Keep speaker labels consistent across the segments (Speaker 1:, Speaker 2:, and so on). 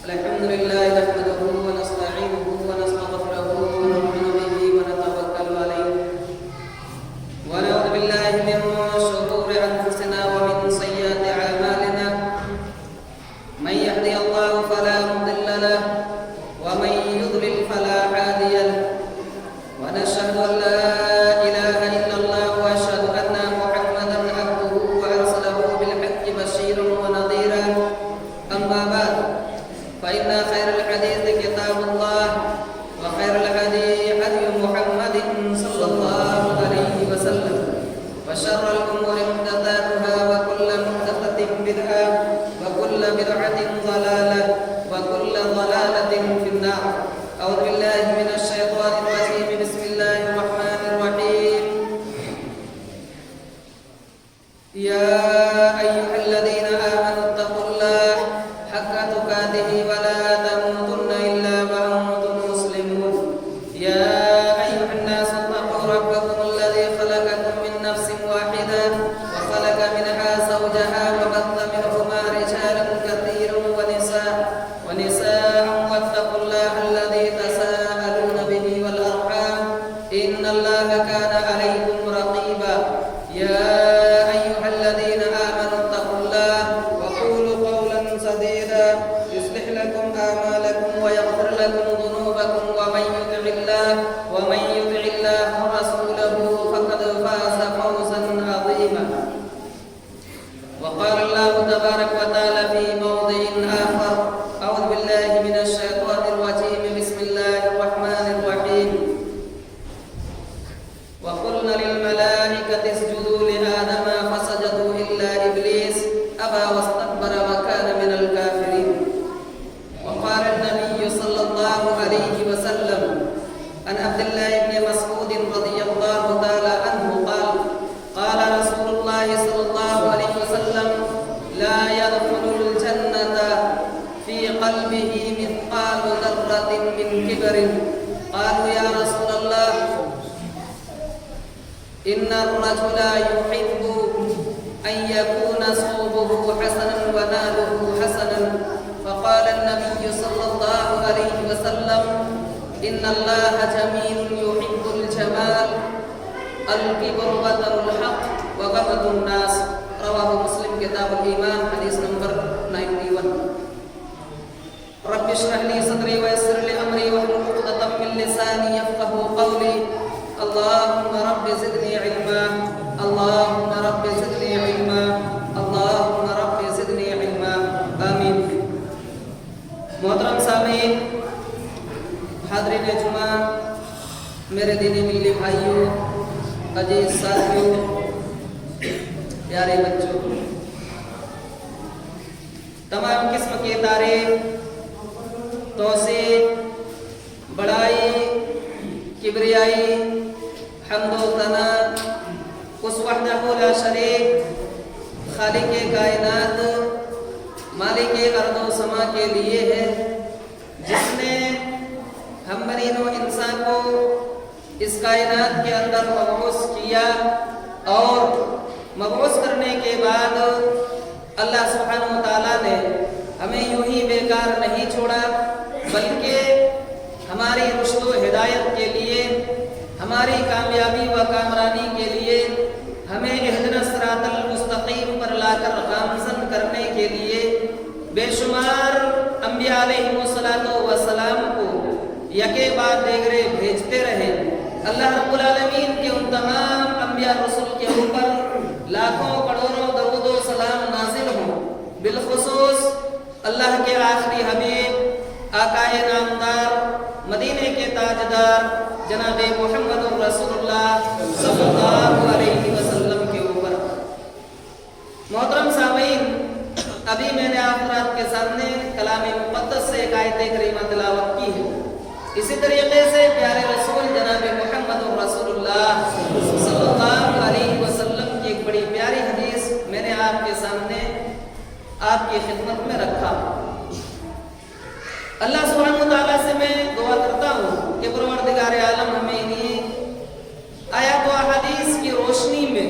Speaker 1: الحمد لله نحمده ونستعينه ونستغفره ونؤمن به ونتوكل عليه ونعوذ بالله من شرور أنفسنا ومن سيئات أعمالنا من يهدي الله فلا مضل له ومن يضلل فلا هادي له ونشهد أن لا إله إلا الله وأشهد أن محمدا عبده وأرسله بالحق بشيرا ونذيرا أما بعد فإن خير الحديث كتاب الله وخير الهدي هدي محمد صلى الله عليه وسلم وشر الأمور محدثاتها وكل محدثة بدعة وكل بدعة ضلالة وكل ضلالة في النار. أعوذ بالله من الشيطان الرجيم. بسم الله الرحمن الرحيم. يا أيها الذين آمنوا اتقوا الله حق تقاته ولا تموتن إلا وأنتم مسلمون. يا أيها الناس اتقوا ربكم الذي خلقكم من نفس واحدة وخلق منها زوجها وبث منهما رجالا كثيرا ونساء واتقوا الله الذي تساءلون به والأرحام إن الله كان عليكم رقيبا. يا أيها الذين آمنوا اتقوا الله وقولوا قولا سديدا يصلح لكم أعمالكم ويغفر لكم ذنوبكم ومن يطع الله ورسوله فقد فاز فوزا عظيما. وقال الله تبارك وتعالى في موضع آخر: أعوذ بالله من الشيطان الرجيم. بسم الله الرحمن الرحيم. وقلنا للملائكة اسجدوا لآدم فسجدوا إلا إبليس أبى واستكبر وكان من الكافرين. وقال النبي صلى الله عليه وسلم عن عبد الله بن مسعود رضي الله تعالى عنه قال: قال رسول الله صلى الله عليه وسلم: لا يدخل الجنة في قلبه مثقال ذرة من كبر. قالوا: يا رسول الله، إن الرجل يحب أن يكون صوبه حسنا وناله حسنا. فقال النبي صلى الله عليه وسلم: إن الله جميل يحب الجمال. الكبر بطر الحق وغمط الناس. رواه مسلم كتاب الإيمان حديث نمبر 91. رب اشرح لي صدري ويسر لي أمري واحلل عقدة من لساني يفقهوا قولي. اللهم رب زدني علما. اللهم رب زدني علما. اللهم رب زدني علما. آمین. محترم سامعین، حاضرین جمعہ، میرے دینی ملی بھائیوں، عزیز ساتھیوں، پیارے بچوں، تمام قسم کے تعریف، توصیف، بڑائی، کبریائی، حمد و ثنا اس وحدہ لا شریک خالق کائنات مالک ارض و سما کے لیے ہے، جس نے ہم بنین و انسان کو اس کائنات کے اندر مبعوث کیا، اور مبعوث کرنے کے بعد اللہ سبحانہ و تعالیٰ نے ہمیں یوں ہی بیکار نہیں چھوڑا، بلکہ ہماری رشد و ہدایت کے لیے، ہماری کامیابی و کامرانی کے لیے ہمیں اہدنا الصراط المستقیم پر لا کر گامزن کرنے کے لیے بے شمار انبیاء علیہم السلام کو یکے بعد دیگرے بھیجتے رہے۔ اللہ رب العالمین کے ان تمام انبیاء رسول کے اوپر لاکھوں کروڑوں درود و سلام نازل ہوں۔ بالخصوص اللہ کے آخری حبیب، آقائے نامدار، مدینے کے تاجدار جناب محمد رسول اللہ صلی اللہ علیہ وسلم کے اوپر۔ محترم سامعین، ابھی میں نے آپ حضرات کے سامنے کلام مقدس سے ایک آیت کریمہ تلاوت کی ہے۔ اسی طریقے سے پیارے رسول جناب محمد رسول اللہ صلی اللہ علیہ وسلم کی ایک بڑی پیاری حدیث میں نے آپ کے سامنے آپ کی خدمت میں رکھا۔ اللہ سبحانہ وتعالیٰ سے میں دعا کرتا ہوں کہ پروردگار عالم ہمیں انہیں آیات و احادیث کی روشنی میں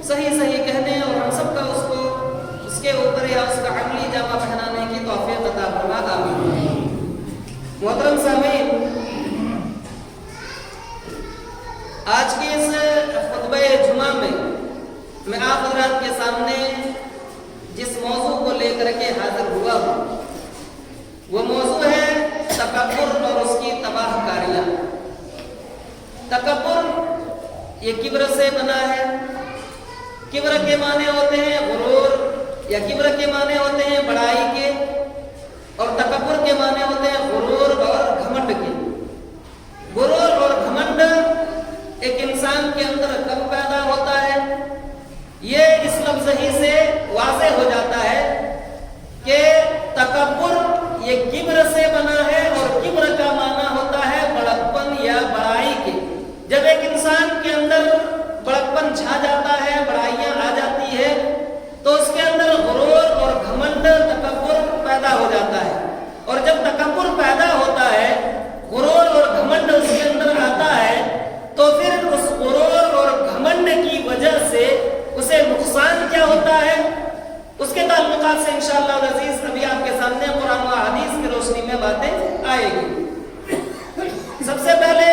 Speaker 1: صحیح کہنے اور ہم سب کا اس کے اوپر یا اس کا عملی جامہ پہنانے کی توفیق عطا فرما. آمین. اس خطبہ جمعہ میں آپ حضرات کے سامنے جس موضوع کو لے کر کے حاضر ہوا ہوں وہ موضوع ہے تکبر اور اس کی تباہ کاریاں۔ تکبر یہ کبر سے بنا ہے۔ کبر کے معنی ہوتے ہیں غرور، یا کبر کے معنی ہوتے ہیں بڑائی کے، اور تکبر کے معنی ہوتے ہیں غرور اور گھمنڈ کے۔ غرور اور گھمنڈ ایک انسان کے اندر کب پیدا ہوتا ہے؟ یہ اس لفظ ہی سے واضح ہو جاتا ہے کہ تکبر یہ کبر سے بنا ہے، اور کبر کا معنی ہوتا ہے بڑکپن یا بڑائی کے۔ جب ایک انسان کے اندر بڑکپن چھا جاتا ہے، بڑائیاں آ جاتی ہے، تو اس کے اندر غرور اور گھمنڈ تکبر پیدا ہو جاتا ہے۔ اور جب تکبر پیدا ہوتا ہے، غرور اور گھمنڈ اس کے اندر آتا ہے، تو پھر اس غرور اور گھمنڈ کی وجہ سے اسے نقصان کیا ہوتا ہے، اس کے تعلقات سے انشاءاللہ العزیز ابھی آپ کے سامنے قرآن و حدیث کی روشنی میں باتیں آئے گی۔ سب سے پہلے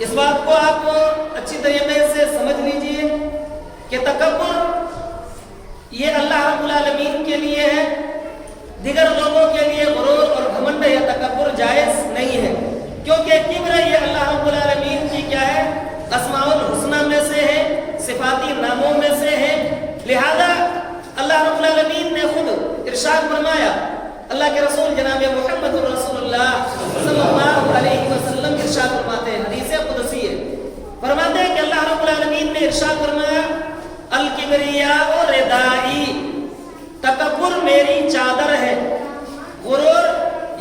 Speaker 1: اس بات کو آپ اچھی طریقے سے سمجھ لیجئے کہ تکبر یہ اللہ رب العالمین کے لیے ہے، دیگر لوگوں کے لیے غرور اور گھمنڈ یا تکبر جائز نہیں ہے، کیونکہ کبر یہ اللہ رب العالمین کی کیا ہے؟ اسماء الحسنہ میں سے ہے، صفاتی ناموں میں سے ہے۔ لہذا اللہ رب العالمین نے خود ارشاد فرمایا، اللہ کے رسول جناب محمد رسول اللہ صلی اللہ علیہ وسلم ارشاد فرماتے ہیں، حدیث قدسی ہے، فرماتے ہیں کہ اللہ رب العالمین نے ارشاد فرمایا الکبریاء ردائی، تکبر میری چادر ہے، غرور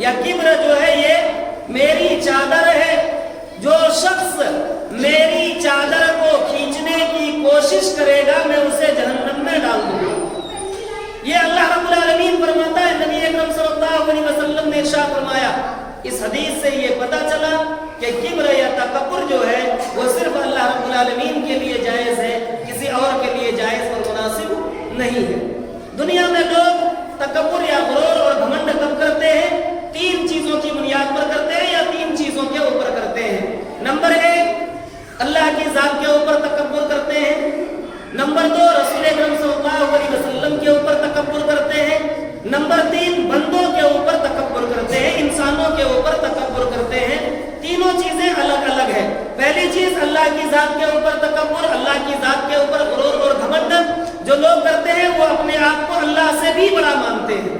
Speaker 1: یا کبر جو ہے یہ میری چادر ہے، جو شخص میری چادر کو کھینچنے کی کوشش کرے گا میں اسے جہنم میں ڈال دوں گا۔ یہ اللہ رب العالمین فرماتا ہے، نبی اکرم صلی اللہ علیہ وسلم نے ارشاد فرمایا۔ اس حدیث سے یہ پتہ چلا کہ کبر یا تکبر جو ہے وہ صرف اللہ رب العالمین کے لیے جائز ہے، کسی اور کے لیے جائز اور مناسب نہیں ہے۔ دنیا میں لوگ تکبر یا غرور اور گھمنڈ کب کرتے ہیں؟ تین چیزوں کی بنیاد پر کرتے ہیں یا تین چیزوں کے اوپر کرتے ہیں۔ نمبر ایک، اللہ کی ذات کے اوپر تکبر کرتے ہیں۔ نمبر دو، رسول اکرم صلی اللہ علیہ وسلم کے اوپر تکبر کرتے ہیں۔ نمبر تین، بندوں کے اوپر تکبر کرتے ہیں، انسانوں کے اوپر تکبر کرتے ہیں۔ تینوں چیزیں الگ الگ ہیں۔ پہلی چیز اللہ کی ذات کے اوپر تکبر، اللہ کی ذات کے اوپر غرور اور گھمنڈ جو لوگ کرتے ہیں وہ اپنے آپ کو اللہ سے بھی بڑا مانتے ہیں۔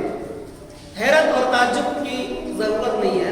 Speaker 1: حیرت اور تعجب کی ضرورت نہیں ہے،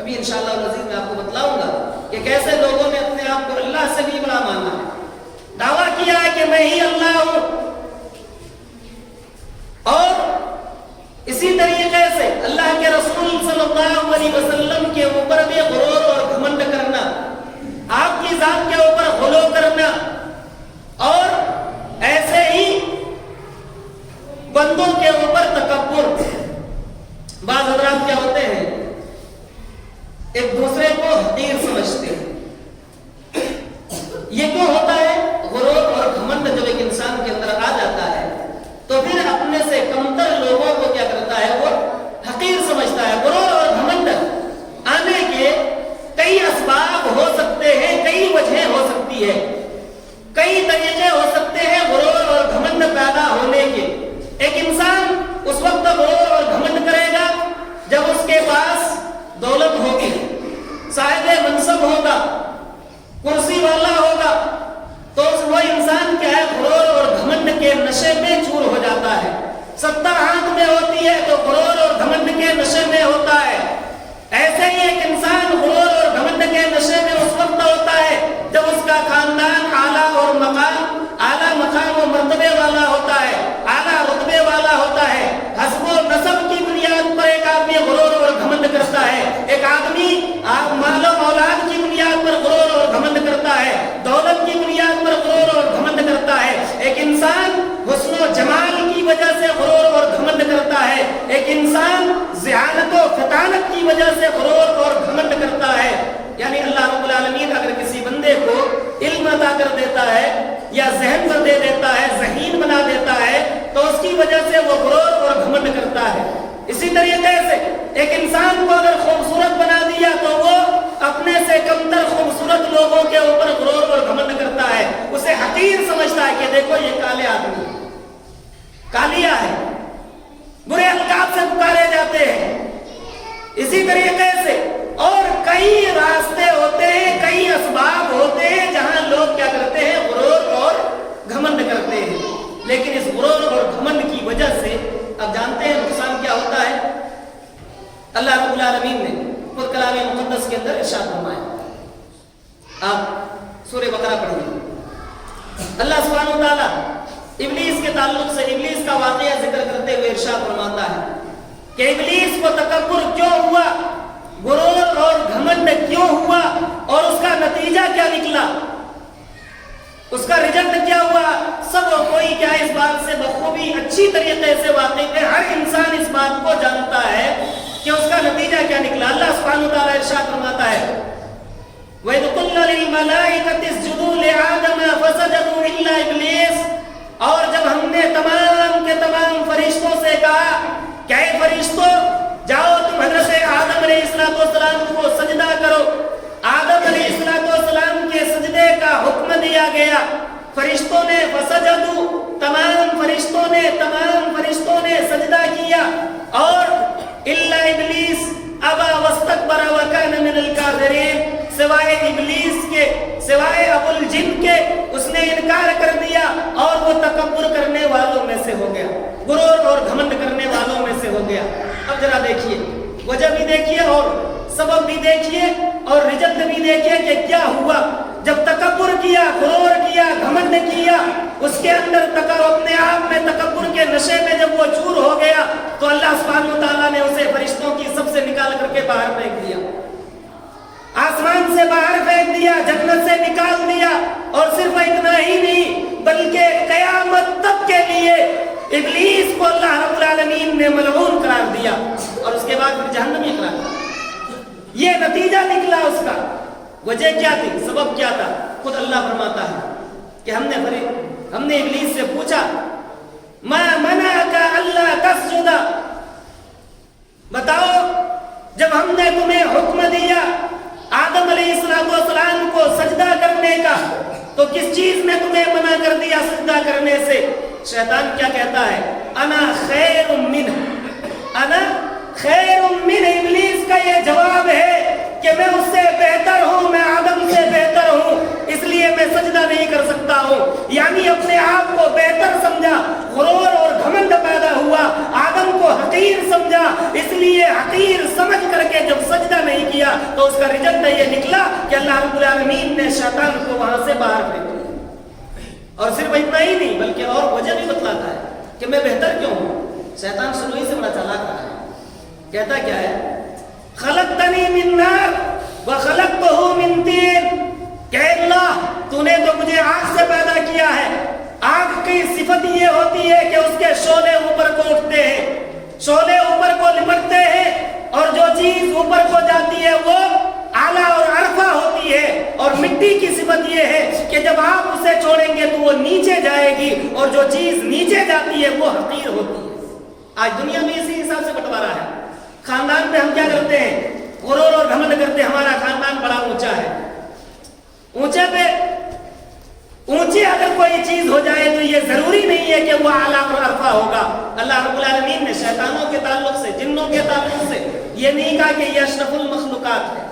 Speaker 1: ابھی انشاءاللہ العزیز میں آپ کو بتلاؤں گا کہ کیسے لوگوں نے اپنے آپ کو اللہ سے بھی بڑا مانا ہے، دعویٰ کیا ہے کہ میں ہی اللہ ہوں، اور اسی طریقے سے اللہ کے رسول صلی اللہ علیہ وسلم کے اوپر بھی غرور اور گھمنڈ کرنا، آپ کی ذات کے اوپر غلو کرنا، اور ایسے ہی بندوں کے اوپر تکبر۔ بعض حضرات کیا ہوتے ہیں، ایک دوسرے کو حقیر سمجھتے ہیں۔ یہ کیوں ہوتا ہے؟ غرور اور گھمنڈ جب ایک انسان کے اندر آ جاتا ہے تو پھر اپنے سے کمتر لوگوں کو کیا کرتا ہے؟ وہ حقیر سمجھتا ہے۔ غرور اور گھمنڈ آنے کے کئی اسباب ہو سکتے ہیں، کئی وجہیں ہو سکتی ہے، کئی طریقے ہو سکتے ہیں غرور اور گھمنڈ پیدا ہونے کے۔ ایک انسان اس وقت غرور اور گھمنڈ کرے گا جب اس کے پاس دولت ہوگی، صاحب منصب ہوگا، کرسی والا ہوگا، تو وہ انسان کیا ہے؟ غرور اور گھمنڈ کے نشے میں چور ہو جاتا ہے۔ ستا ہاتھ میں ہوتی ہے تو غرور اور گھمنڈ کے نشے میں ہوتا ہے۔ ایسے ہی ایک انسان غرور اور گھمنڈ کے نشے میں اس وقت ہوتا ہے جب اس کا خاندان اعلیٰ اور مقام و مرتبے والا ہوتا ہے، اعلیٰ رتبے والا ہوتا ہے۔ حسب و نسب کی بنیاد پر ایک آدمی غرور اور گھمنڈ کرتا ہے، ایک آدمی مال و اولاد کی بنیاد پر غرور اور گھمنڈ کرتا ہے، دولت کی بنیاد پر غرور اور گھمنڈ کرتا ہے۔ ایک انسان حسن و جمال کی وجہ سے غرور اور گھمنڈ کرتا ہے، ایک انسان ذہانت و فطانت کی وجہ سے غرور اور گھمنڈ کرتا ہے۔ یعنی اللہ رب العالمین اگر کسی بندے کو علم عطا کر دیتا ہے یا ذہن پر دے دیتا ہے، ذہین بنا دیتا ہے، تو اس کی وجہ سے وہ غرور اور گھمنڈ کرتا ہے۔ اسی طریقے سے
Speaker 2: ایک انسان کو اگر خوبصورت بنا دیا تو وہ اپنے سے کمتر خوبصورت لوگوں کے اوپر غرور اور گھمنڈ کرتا ہے، اسے حقیر سمجھتا ہے کہ دیکھو یہ کالے آدمی، کالیا ہے، برے القاب سے پکارے جاتے ہیں۔ اسی طریقے سے اور کئی راستے ہوتے ہیں، کئی اسباب ہوتے ہیں جہاں لوگ کیا کرتے ہیں، غرور اور گھمنڈ کرتے ہیں۔ لیکن اس غرور اور گھمنڈ کی وجہ سے اب جانتے ہیں نقصان کیا ہوتا ہے۔ اللہ رب العالمین نے خود کلام مقدس کے اندر ارشاد فرمایا، آپ سورہ بقرہ پڑھیے، اللہ سبحانہ و تعالیٰ ابلیس کے تعلق سے ابلیس کا واقعہ ذکر کرتے ہوئے ارشاد فرماتا ہے کہ ابلیس کو تکبر کیوں ہوا، غرور اور گھمنڈ کیوں ہوا، اور اس کا نتیجہ کیا نکلا، اس کا رزلٹ کیا ہوا۔ سب کوئی کیا اس بات سے بخوبی اچھی طریقے سے واقف ہے، ہر انسان اس بات کو جانتا ہے کہ اس کا نتیجہ کیا نکلا۔ اللہ سبحانہ وتعالی ارشاد فرماتا ہے وَإِذْ قُلْنَا لِلْمَلَائِكَةِ اسْجُدُوا لِآدَمَ فَسَجَدُوا إِلَّا إِبْلِيسَ، اور جب ہم نے تمام کے تمام فرشتوں سے کہا کہ اے فرشتوں جاؤ تم حضرت آدم علیہ السلام کو سجدہ کرو، آدم علیہ السلام کے سجدے کا حکم دیا گیا، فرشتوں نے فسجدوا، تمام فرشتوں نے سجدہ کیا، اور الا ابلیس ابا واستکبر وکان من الکافرین، سوائے ابلیس کے، سوائے ابو الجن کے، اس نے انکار کر دیا اور وہ تکبر کرنے والوں میں سے ہو گیا، غرور اور گھمنڈ کرنے والوں میں سے ہو گیا۔ اب ذرا دیکھیے، وجہ بھی دیکھیے اور سبب بھی دیکھیے اور رزلٹ بھی دیکھیے کہ کیا ہوا۔ جب تکبر کیا، غرور کیا، گھمنڈ کیا، اس کے اندر اپنے آپ میں تکبر کے نشے میں جب وہ چور ہو گیا تو اللہ سبحانہ وتعالیٰ نے اسے فرشتوں کی سب سے نکال کر کے باہر پھینک دیا، آسمان سے باہر پھینک دیا، جنت سے نکال دیا، اور صرف اتنا ہی نہیں بلکہ قیامت تک کے لیے ابلیس کو اللہ رب العالمین نے ملعون قرار دیا، اور اس کے بعد پھر جہنمی قرار دیا۔ یہ نتیجہ نکلا اس کا۔ وجہ کیا تھی، سبب کیا تھا، خود اللہ فرماتا ہے کہ ہم نے ابلیس سے پوچھا ما منعک الا تسجد، بتاؤ جب ہم نے تمہیں حکم دیا آدم علیہ السلام کو سجدہ کرنے کا تو کس چیز نے تمہیں منع کر دیا سجدہ کرنے سے؟ شیطان کیا کہتا ہے، انا خیر منہ، انا خیر من، ابلیس کا یہ جواب ہے کہ میں اس سے بہتر ہوں، میں آدم سے بہتر ہوں، اس لیے میں سجدہ نہیں کر سکتا ہوں۔ یعنی اپنے آپ کو بہتر سمجھا، غرور اور گھمنڈ پیدا ہوا، آدم کو حقیر سمجھا، اس لیے حقیر سمجھ کر کے جب سجدہ نہیں کیا تو اس کا رزلٹ یہ نکلا کہ اللہ رب العالمین نے شیطان کو وہاں سے باہر پھینک دیا۔ اور صرف اتنا ہی نہیں بلکہ اور وجہ بھی بتلاتا ہے کہ میں بہتر کیوں ہوں۔ شیطان شروع ہی سے بڑا چالاک رہا ہے، کہتا کیا ہے، خلقتنی من نار وخلقتہ من طین، کہ اللہ تو نے تو مجھے آگ سے پیدا کیا ہے۔ آگ کی صفت یہ ہوتی ہے کہ اس کے شعلے اوپر کو اٹھتے ہیں، شعلے اوپر کو لپٹتے ہیں، اور جو چیز اوپر کو جاتی ہے وہ اعلیٰ اور عرفہ ہوتی ہے، اور مٹی کی صفت یہ ہے کہ جب آپ اسے چھوڑیں گے تو وہ نیچے جائے گی، اور جو چیز نیچے جاتی ہے وہ حقیر ہوتی ہے۔ آج دنیا میں اسی حساب سے بٹوارا ہے۔ خاندان پہ ہم کیا کرتے ہیں، غرور اور گھمنڈ کرتے ہیں، ہمارا خاندان بڑا اونچا ہے، اونچے پہ اونچی اگر کوئی چیز ہو جائے تو یہ ضروری نہیں ہے کہ وہ اعلیٰ اور عرفہ ہوگا۔ اللہ رب العالمین نے شیطانوں کے تعلق سے، جنوں کے تعلق سے یہ نہیں کہا کہ یہ اشرف المخلوقات ہے،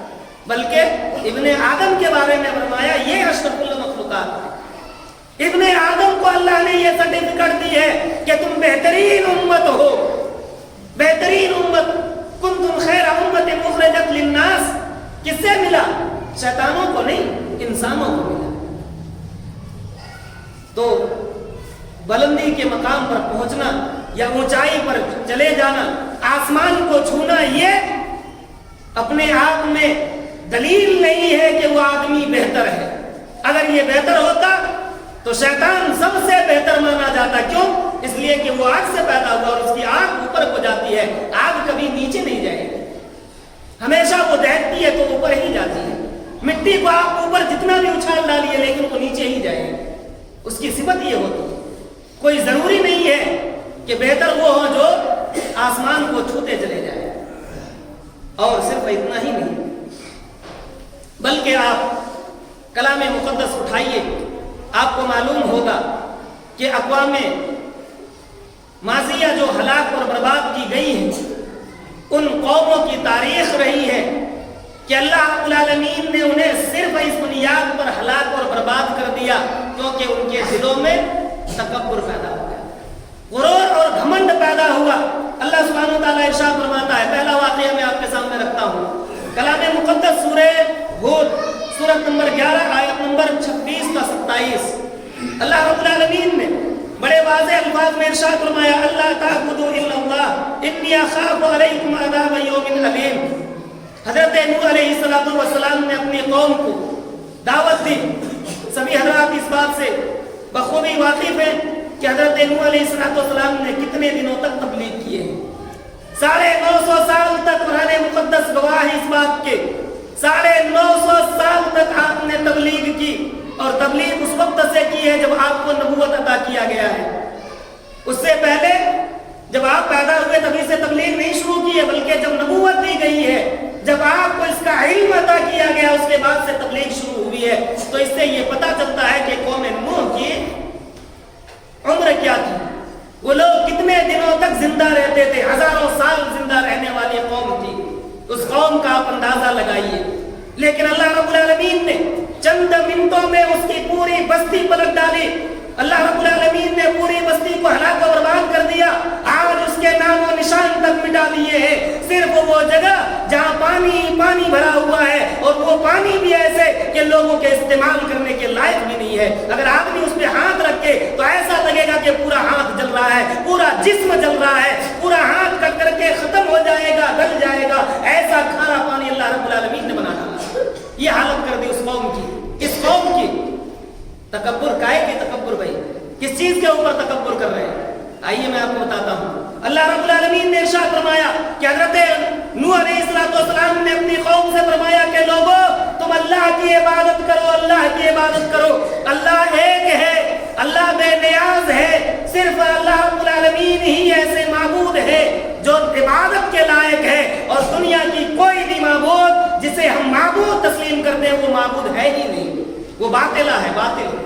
Speaker 2: بلکہ ابن آدم کے بارے میں فرمایا یہ اشرف المخلوقات ہے۔ ابن آدم کو اللہ نے یہ سرٹیفکیٹ دی ہے کہ تم بہترین امت ہو، بہترین امت، کنتم خیر امت مخرجت للناس۔ کس سے ملا؟ شیطانوں کو نہیں، انسانوں کو ملا۔ تو بلندی کے مقام پر پہنچنا یا اونچائی پر چلے جانا، آسمان کو چھونا، یہ اپنے آپ میں دلیل نہیں ہے کہ وہ آدمی بہتر ہے۔ اگر یہ بہتر ہوتا تو شیطان سب سے بہتر مانا جاتا۔ کیوں؟ اس لیے کہ وہ آگ سے پیدا ہوا اور اس کی آگ اوپر کو جاتی ہے، آگ کبھی نیچے نہیں جائے گی، ہمیشہ وہ دہتی ہے تو اوپر ہی جاتی ہے۔ مٹی کو آپ اوپر جتنا بھی اچھال ڈالیے لیکن وہ نیچے ہی جائے گی، اس کی صفت یہ ہوتی ہے۔ کوئی ضروری نہیں ہے کہ بہتر وہ ہو جو آسمان کو چھوتے چلے جائے۔ اور صرف اتنا ہی نہیں بلکہ آپ کلام مقدس اٹھائیے، آپ کو معلوم ہوگا کہ اقوام ماضیہ جو ہلاک اور برباد کی گئی ہیں ان قوموں کی تاریخ رہی ہے کہ اللہ رب العالمین نے انہیں صرف اس بنیاد پر ہلاک اور برباد کر دیا کیونکہ ان کے دلوں میں تکبر پیدا ہو گیا، غرور اور گھمنڈ پیدا ہوا۔ اللہ سبحانہ وتعالیٰ ارشاد فرماتا ہے، پہلا واقعہ میں آپ کے سامنے رکھتا ہوں، کلام مقدس سورہ ہود سورۃ نمبر 11 آیت نمبر 26 تا 27۔ اللہ رب العالمین نے بڑے واضح الفاظ میں ارشاد فرمایا، اللہ تعبدوا الا اللہ انی اخاف علیکم عذاب یوم علیم۔ حضرت نوح علیہ السلام نے اپنی قوم کو دعوت دی۔ سبھی حضرات اس بات سے بخوبی واقف ہیں کہ حضرت نوح علیہ السلام نے کتنے دنوں تک تبلیغ کیے ہیں۔ 950 سال تک قرآن مقدس گواہ ہے اس بات کے، 950 سال تک آپ نے تبلیغ کی، اور تبلیغ اس وقت سے کی ہے جب آپ کو نبوت عطا کیا گیا ہے۔ اس سے پہلے جب آپ پیدا ہوئے تبھی سے تبلیغ نہیں شروع کی ہے، بلکہ جب نبوت دی گئی ہے، جب آپ کو اس کا علم عطا کیا گیا، اس کے بعد سے تبلیغ شروع ہوئی ہے۔ تو اس سے یہ پتہ چلتا ہے کہ قوم نوح کی عمر کیا تھی، وہ لوگ کتنے دنوں تک زندہ رہتے تھے، ہزاروں سال زندہ رہنے والی قوم تھی۔ اس قوم کا آپ اندازہ لگائیے، لیکن اللہ رب العالمین نے چند منٹوں میں اس کی پوری بستی پلٹ ڈالی۔ اللہ رب العالمین نے پوری بستی کو ہلاک و برباد کر دیا، آج اس کے نام و نشان تک مٹا دیے ہیں۔ صرف وہ جگہ جہاں پانی بھرا ہوا ہے، اور وہ پانی بھی ایسے کہ لوگوں کے استعمال کرنے کے لائق بھی نہیں ہے۔ اگر آدمی اس پہ ہاتھ رکھے تو ایسا لگے گا کہ پورا ہاتھ جل رہا ہے، پورا جسم جل رہا ہے، پورا ہاتھ کٹ کر کے ختم ہو جائے گا، گل جائے گا۔ ایسا کھارا پانی اللہ رب العالمین نے بنا ڈالا۔ یہ حالت کر دی اس قوم کی، اس قوم کی۔ تکبر کائے کی تکبر بھائی، کس چیز کے اوپر تکبر کر رہے ہیں؟ آئیے میں آپ کو بتاتا ہوں۔ اللہ رب العالمین نے ارشاد فرمایا کہ حضرت نوح علیہ السلام نے اپنی قوم سے فرمایا کہ لوگو تم اللہ کی عبادت کرو، اللہ کی عبادت کرو۔ اللہ ایک ہے، اللہ بے نیاز ہے، صرف اللہ رب العالمین ہی ایسے معبود ہے جو عبادت کے لائق ہے، اور دنیا کی کوئی بھی معبود جسے ہم معبود تسلیم کرتے ہیں وہ معبود ہے ہی نہیں، وہ باطلہ ہے، باطل۔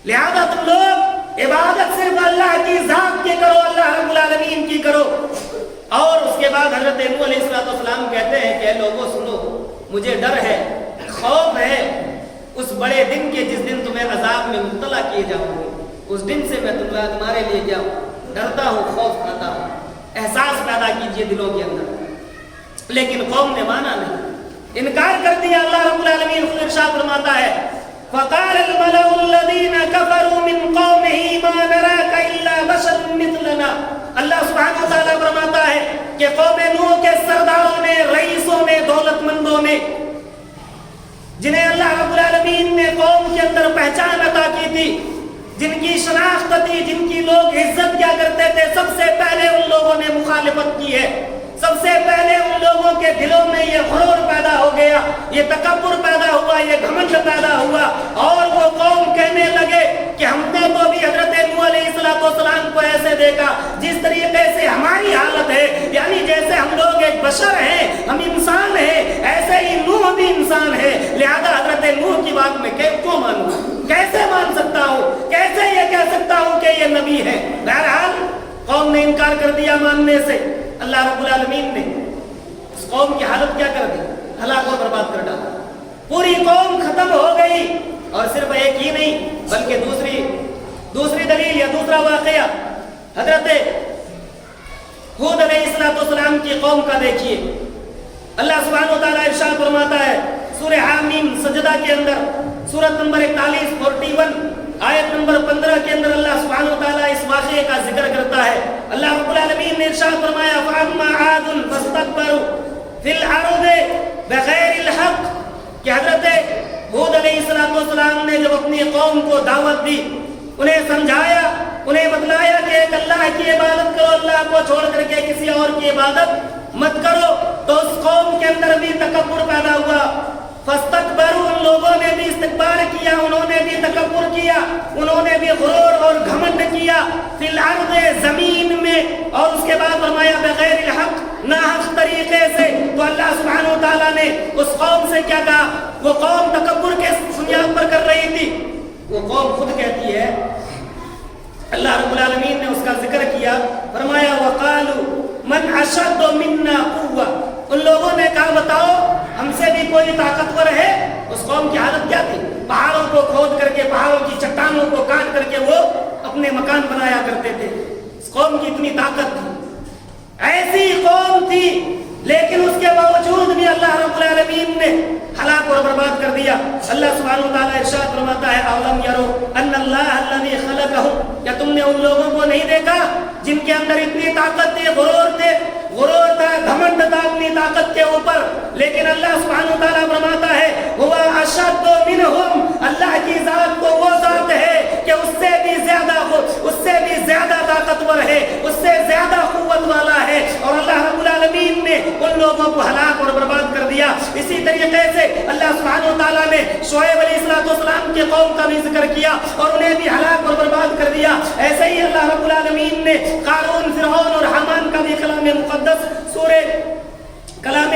Speaker 2: لہذا تم لوگ عبادت صرف اللہ کی ذات کی کرو، اللہ رب العالمین کی کرو۔ اور اس کے بعد حضرت نوح علیہ السلام کہتے ہیں کہ لوگوں سنو، مجھے ڈر ہے، خوف ہے اس بڑے دن کے جس دن تمہیں عذاب میں مبتلا کیے جاؤ گے۔ اس دن سے میں تمہارے لیے کیا ڈرتا ہوں، خوف کھاتا ہوں۔ احساس پیدا کیجئے دلوں کے اندر۔ لیکن قوم نے مانا نہیں، انکار کر دیا۔ اللہ رب العالمین خود ارشاد فرماتا ہے، فقال الملأ الذين كفروا من قومه ما نراك الا بشرا مثلنا۔ اللہ سبحانہ وتعالیٰ فرماتا ہے کہ قوم نوح کے سرداروں نے، رئیسوں نے، دولت مندوں نے، جنہیں اللہ رب العالمین نے قوم کے اندر پہچان عطا کی تھی، جن کی شناخت تھی، جن کی لوگ عزت کیا کرتے تھے، سب سے پہلے ان لوگوں نے مخالفت کی ہے۔ سب سے پہلے ان لوگوں کے دلوں میں یہ غرور پیدا ہو گیا، یہ تکبر پیدا ہوا، یہ گھمنڈ پیدا ہوا، اور وہ قوم کہنے لگے کہ ہم نے تو بھی حضرت نوح علیہ السلام کو ایسے دیکھا جس طریقے سے ہماری حالت ہے، یعنی جیسے ہم لوگ ایک بشر ہیں، ہم انسان ہیں، ایسے ہی نوح بھی انسان ہے۔ لہذا حضرت نوح کی بات میں کیوں مانوں، کیسے مان سکتا ہوں، کیسے یہ کہہ سکتا ہوں کہ یہ نبی ہے؟ بہرحال قوم نے انکار کر دیا ماننے سے۔ اللہ رب العالمین نے اس قوم کی حالت کیا کر دی؟ ہلاک و برباد کر ڈالا، پوری قوم ختم ہو گئی۔ اور صرف ایک ہی نہیں بلکہ دوسری دلیل یا دوسرا واقعہ حضرت ہود علیہ السلام کی قوم کا دیکھیے۔ اللہ سبحانہ وتعالیٰ ارشاد فرماتا ہے سورہ حامیم سجدہ کے اندر، سورۃ نمبر 41 آیت نمبر 15 کے اندر اللہ سبحانہ وتعالیٰ اس واقعے کا ذکر کرتا ہے۔ اللہ رب العالمین نے ارشاد فرمایا، فَأَمَّا عَادٌ فَاسْتَكْبَرُوا فِي الْأَرْضِ بِغَيْرِ الْحَقِّ، کہ حضرت ہود علیہ السلام نے جب اپنی قوم کو دعوت دی، انہیں سمجھایا، انہیں بتلایا کہ ایک اللہ کی عبادت کرو، اللہ کو چھوڑ کر کے کسی اور کی عبادت مت کرو، تو اس قوم کے اندر بھی تکبر پیدا ہوا۔ فاستکبروا، ان لوگوں نے بھی استکبار کیا، انہوں نے بھی تکبر کیا، انہوں نے بھی غرور اور گھمنڈ کیا فی الارض، زمین میں۔ اور اس کے بعد فرمایا بغیر الحق، ناحق طریقے سے نے اس قوم سے کیا کہا؟ وہ قوم تکبر کے بنیاد پر کر رہی تھی، وہ قوم خود کہتی ہے، اللہ رب العالمین نے اس کا ذکر کیا، فرمایا وَقَالُوا مَنْ أَشَدُّ مِنَّا قُوَّةً، ان لوگوں نے کہا بتاؤ ہم سے بھی کوئی طاقتور ہے؟ اس قوم کی حالت کیا تھی؟ پہاڑوں کو کھود کر کے، پہاڑوں کی چٹانوں کو کاٹ کر کے وہ اپنے مکان بنایا کرتے تھے، اس قوم کی اتنی طاقت تھی، ایسی قوم تھی، لیکن اس کے باوجود بھی اللہ رب العالمین نے ہلاک اور برباد کر دیا۔ اللہ سبحانہ وتعالی ارشاد فرماتا ہے اولم یرو ان اللہ الذی خلقہم، کیا تم نے ان لوگوں کو نہیں دیکھا جن کے اندر اتنی طاقت تھی، غرور تھا، گھمنڈ تھا اپنی طاقت کے اوپر، لیکن اللہ سبحانہ وتعالی فرماتا ہے ہوا اشد منہم، اللہ کی ذات کو وہ ذات ہے کہ اس سے بھی زیادہ طاقتور ہے، اس سے زیادہ قوت والا ہے، اور اللہ رب العالمین نے ان لوگوں کو ہلاک اور برباد کر دیا۔ اسی طریقے سے اللہ سبحانہ وتعالی نے شعیب علیہ السلام کے قوم کا بھی ذکر کیا اور انہیں بھی ہلاک اور برباد کر دیا۔ ایسے ہی اللہ رب العالمین نے قارون، فرعون اور حامان کا بھی کلام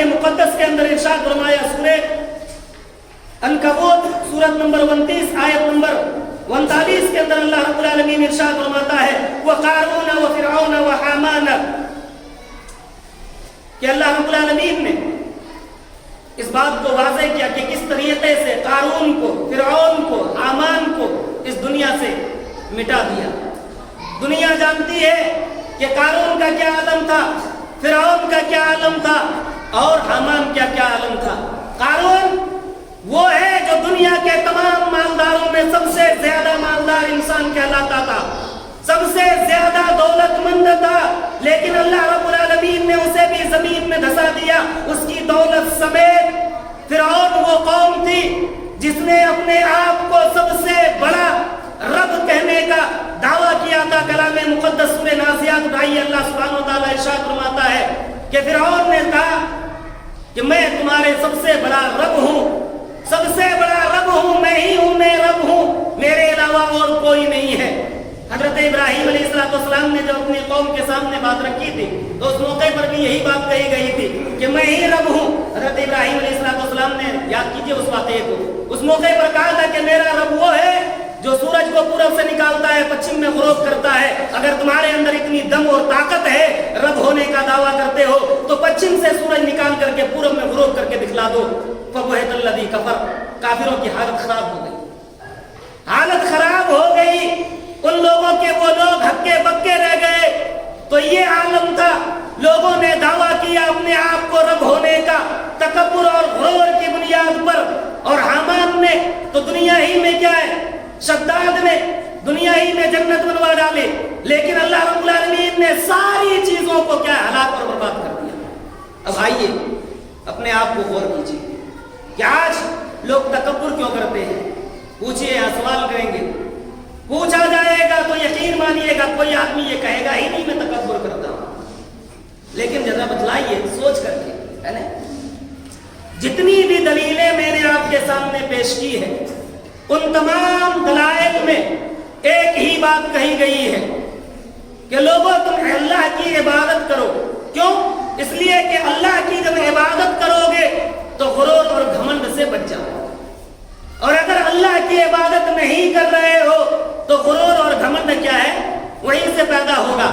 Speaker 2: مقدس کے اندر ارشاد فرمایا۔ سورہ عنکبوت سورت نمبر 29 آیت نمبر 39 کے اندر اللہ رب العالمین ارشاد فرماتا ہے وَقَارُونَ وَفِرْعَوْنَ وَحَامَانَ، کہ اللہ رب العالمین نے اس بات کو واضح کیا کہ کس طریقے سے قارون کو، فرعون کو، حامان کو اس دنیا سے مٹا دیا۔ دنیا جانتی ہے کہ قارون کا کیا عالم تھا، فرعون کا کیا عالم تھا، اور حامان کا کیا عالم تھا۔ قارون وہ ہے جو دنیا کے تمام مالداروں میں سب سے زیادہ مالدار انسان کہلاتا تھا، سب سے زیادہ دولت مند تھا، لیکن اللہ رب العالمین نے اسے بھی زمین میں دھسا دیا اس کی دولت سمیت۔ فرعون وہ قوم تھی جس نے اپنے آپ کو سب سے بڑا رب کہنے کا دعویٰ کیا تھا۔ کلام مقدس سورہ نازعات اٹھائیے، اللہ سبحانہ وتعالی ارشاد فرماتا ہے کہ فرعون نے کہا کہ میں تمہارے سب سے بڑا رب ہوں، سب سے بڑا رب ہوں، میں ہی ہوں، میں رب ہوں، میرے علاوہ اور کوئی نہیں ہے۔ حضرت ابراہیم علیہ السلام نے جب اپنی قوم کے سامنے بات رکھی تھی تو اس موقع پر بھی یہی بات کہی گئی تھی کہ میں ہی رب ہوں۔ حضرت ابراہیم علیہ السلام نے، یاد کیجئے اس واقعے کو، اس موقع پر کہا تھا کہ میرا رب وہ ہے جو سورج کو پورب سے نکالتا ہے، پچھم میں غروب کرتا ہے۔ اگر تمہارے اندر اتنی دم اور طاقت ہے، رب ہونے کا دعویٰ کرتے ہو، تو پچھم سے سورج نکال کر کے پورب میں غروب کر کے دکھلا دو۔ فَبُهِتَ الَّذِي كَفَرَ، کافروں کی حالت خراب ہو گئی، حالت خراب ہو گئی، ان لوگوں کے وہ لوگ ہکے بکے رہ گئے۔ تو یہ عالم تھا، لوگوں نے دعویٰ کیا اپنے آپ کو رب ہونے کا تکبر اور غرور کی بنیاد پر، اور حامان نے تو دنیا ہی میں کیا ہے، شداد نے دنیا ہی میں جنت بنوا ڈالی، لیکن اللہ رب العالمین نے ساری چیزوں کو کیا ہلاک اور برباد کر دیا۔ اب آئیے اپنے آپ کو غور کیجیے کہ آج لوگ تکبر کیوں کرتے ہیں؟ پوچھئے، سوال کریں گے، پوچھا جائے گا تو یقین مانیے گا کوئی آدمی یہ کہے گا ہی نہیں میں تکبر کرتا ہوں، لیکن ذرا بتلائیے سوچ کر کے، ہے نا؟ جتنی بھی دلیلیں میں نے آپ کے سامنے پیش کی ہے، ان تمام دلائل میں ایک ہی بات کہی گئی ہے کہ لوگوں تم اللہ کی عبادت کرو۔ کیوں؟ اس لیے کہ اللہ کی جب عبادت کرو گے تو غرور اور گھمنڈ سے بچ جاؤ، اور اگر اللہ کی عبادت نہیں کر رہے ہو تو غرور اور گھمنڈ کیا ہے، وہیں سے پیدا ہوگا۔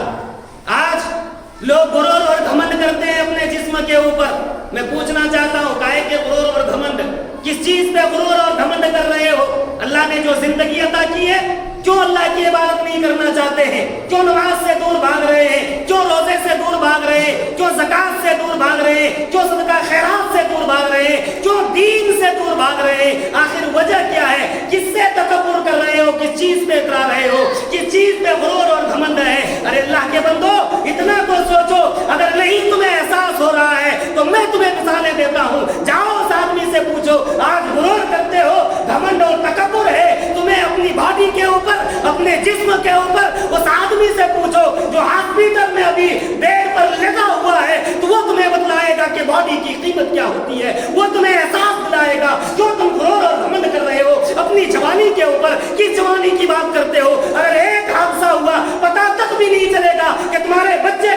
Speaker 2: آج لوگ غرور اور گھمنڈ کرتے ہیں اپنے جسم کے اوپر۔ میں پوچھنا چاہتا ہوں کائے کہ غرور اور گھمنڈ کس چیز پہ غرور اور گھمنڈ کر رہے ہو؟ اللہ نے جو زندگی عطا کی ہے، کیوں اللہ کی عبادت نہیں کرنا چاہتے ہیں؟ کیوں نماز سے دور بھاگ رہے ہیں؟ کیوں روزے سے دور بھاگ رہے ہیں؟ کیوں زکات سے دور بھاگ رہے ہیں؟ کیوں صدقہ خیرات سے دور بھاگ رہے ہیں؟ کیوں دین سے دور بھاگ رہے ہیں؟ آخر وجہ کیا ہے؟ کس سے تکبر کر رہے ہو؟ کس چیز پہ اترا رہے ہو؟ کس چیز پہ غرور اور گھمنڈ ہے؟ ارے اللہ کے بندو، اتنا تو سوچو۔ اگر نہیں تمہیں احساس ہو رہا ہے تو میں تمہیں مثالیں دیتا ہوں، جاؤ اس آدمی سے پوچھو آج غرور کرتے ہو، گھمنڈ اور تکبر ہے تمہیں اپنی باڈی کے اوپر، اپنے جسم کے اوپر، اس آدمی سے پوچھو جو ہاسپٹل میں ابھی بیڈ پر لگا ہوا ہے، تو وہ تمہیں بتلائے گا کہ باڈی کی قیمت کیا ہوتی ہے، وہ تمہیں احساس دلائے گا۔ جو تم غرور اور گھمنڈ کر رہے ہو اپنی جوانی کے اوپر، کس جوانی کی بات کرتے ہو؟ اگر ایک حادثہ ہوا پتہ تک بھی نہیں چلے گا کہ تمہارے بچے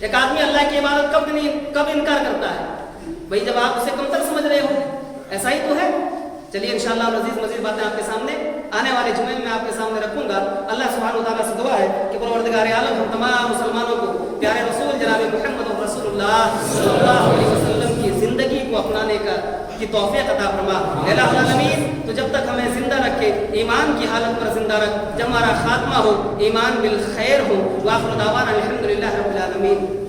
Speaker 2: ایک آدمی اللہ کی عبادت کب انکار کرتا ہے؟ بھائی جب آپ اسے کمتر سمجھ رہے ہو، ایسا ہی تو ہے۔ چلیے انشاءاللہ العزیز مزید باتیں آپ کے سامنے آنے والے جمعے میں آپ کے سامنے رکھوں گا۔ اللہ سبحانہ و تعالیٰ سے دعا ہے کہ پروردگار عالم ہم تمام مسلمانوں کو پیارے رسول جناب محمد رسول اللہ صلی اللہ علیہ وسلم کی زندگی کو اپنانے کی توفیق عطا فرما۔ اے الہ العالمین تو جب تک ہمیں زندہ رکھے ایمان کی حالت پر زندہ رکھ، جب ہمارا خاتمہ ہو ایمان بالخیر ہو۔ وآخر دعوانا الحمدللہ رب العالمین۔